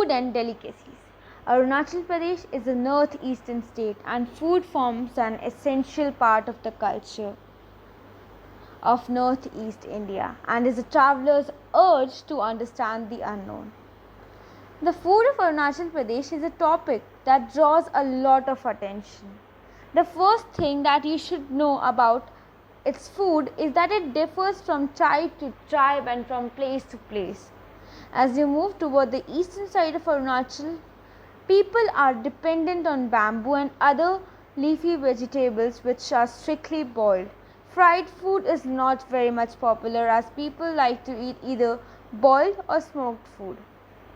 Food and delicacies. Arunachal Pradesh is a northeastern state and food forms an essential part of the culture of northeast India and is a traveller's urge to understand the unknown. The food of Arunachal Pradesh is a topic that draws a lot of attention. The first thing that you should know about its food is that it differs from tribe to tribe and from place to place. As you move toward the eastern side of Arunachal, people are dependent on bamboo and other leafy vegetables which are strictly boiled. Fried food is not very much popular as people like to eat either boiled or smoked food.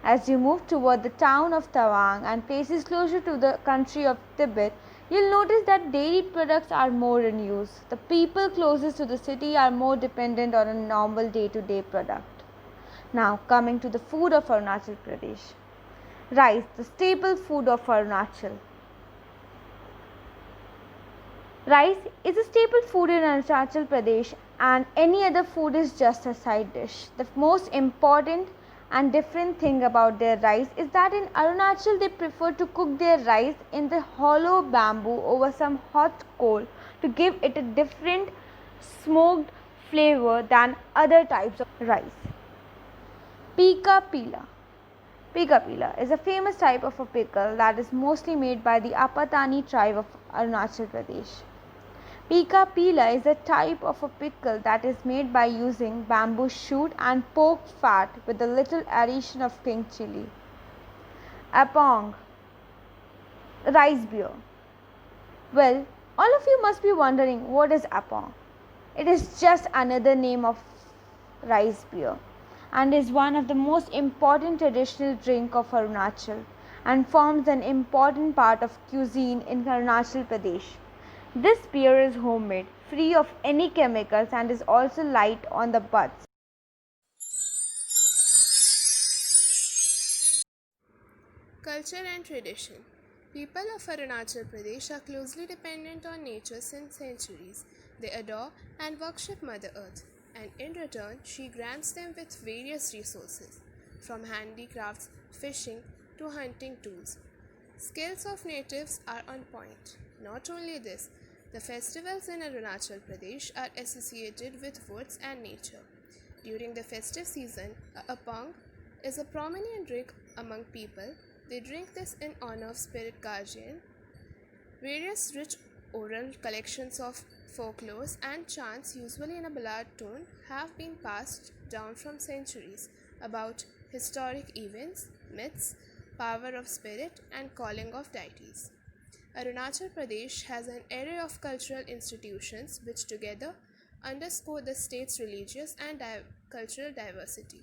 As you move toward the town of Tawang and places closer to the country of Tibet, you'll notice that dairy products are more in use. The people closest to the city are more dependent on a normal day-to-day product. Now coming to the food of Arunachal Pradesh. Rice, the staple food of Arunachal. Rice is a staple food in Arunachal Pradesh and any other food is just a side dish. The most important and different thing about their rice is that in Arunachal they prefer to cook their rice in the hollow bamboo over some hot coal to give it a different smoked flavor than other types of rice. Pika pila. Pika pila is a famous type of a pickle that is mostly made by the Apatani tribe of Arunachal Pradesh. Pika pila is a type of a pickle that is made by using bamboo shoot and pork fat with a little addition of king chili. Apong, rice beer. Well, all of you must be wondering what is apong. It is just another name of rice beer and is one of the most important traditional drink of Arunachal and forms an important part of cuisine in Arunachal Pradesh. This beer is homemade, free of any chemicals and is also light on the buds. Culture and tradition. People of Arunachal Pradesh are closely dependent on nature since centuries. They adore and worship Mother Earth, and in return, she grants them with various resources, from handicrafts, fishing, to hunting tools. Skills of natives are on point. Not only this, the festivals in Arunachal Pradesh are associated with woods and nature. During the festive season, a apang is a prominent drink among people. They drink this in honor of spirit guardian. Various rich oral collections of folklores and chants, usually in a ballad tone, have been passed down from centuries about historic events, myths, power of spirit, and calling of deities. Arunachal Pradesh has an array of cultural institutions which together underscore the state's religious and cultural diversity.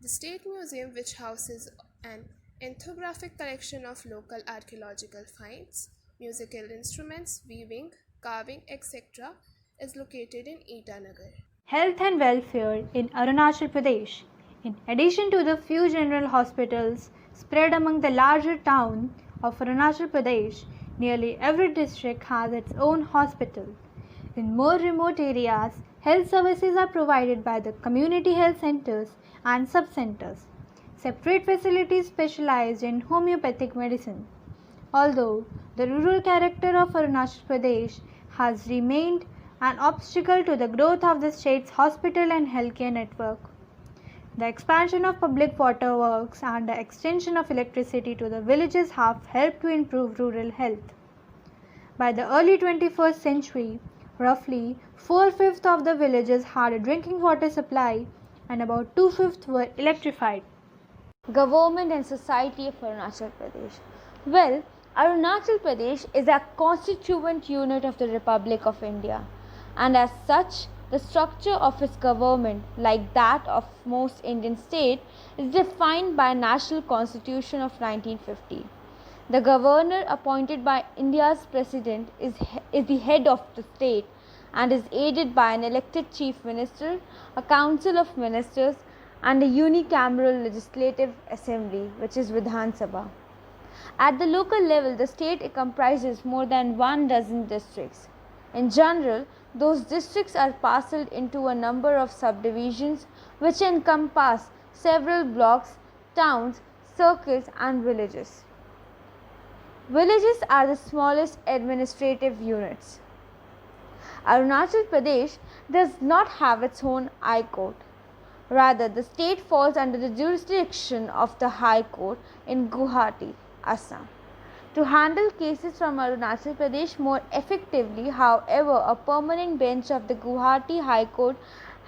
The State Museum, which houses an ethnographic collection of local archaeological finds, musical instruments, weaving, carving, etc., is located in Itanagar. Health and welfare in Arunachal Pradesh. In addition to the few general hospitals spread among the larger town of Arunachal Pradesh, nearly every district has its own hospital. In more remote areas, health services are provided by the community health centers and sub-centers. Separate facilities specialized in homeopathic medicine. Although the rural character of Arunachal Pradesh has remained an obstacle to the growth of the state's hospital and healthcare network, the expansion of public water works and the extension of electricity to the villages have helped to improve rural health. By the early 21st century, roughly 4/5 of the villages had a drinking water supply and about 2/5 were electrified. Government and Society of Arunachal Pradesh. Well, Arunachal Pradesh is a constituent unit of the Republic of India, and as such, the structure of its government, like that of most Indian states, is defined by National Constitution of 1950. The governor appointed by India's president is the head of the state and is aided by an elected chief minister, a council of ministers, and a unicameral legislative assembly, which is Vidhan Sabha. At the local level, the state comprises more than 12 districts. In general, those districts are parcelled into a number of subdivisions which encompass several blocks, towns, circles, and villages. Villages are the smallest administrative units. Arunachal Pradesh does not have its own High Court. Rather, the state falls under the jurisdiction of the High Court in Guwahati, Assam. To handle cases from Arunachal Pradesh more effectively, however, a permanent bench of the Guwahati High Court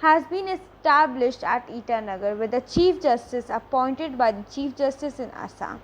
has been established at Itanagar with the Chief Justice appointed by the Chief Justice in Assam.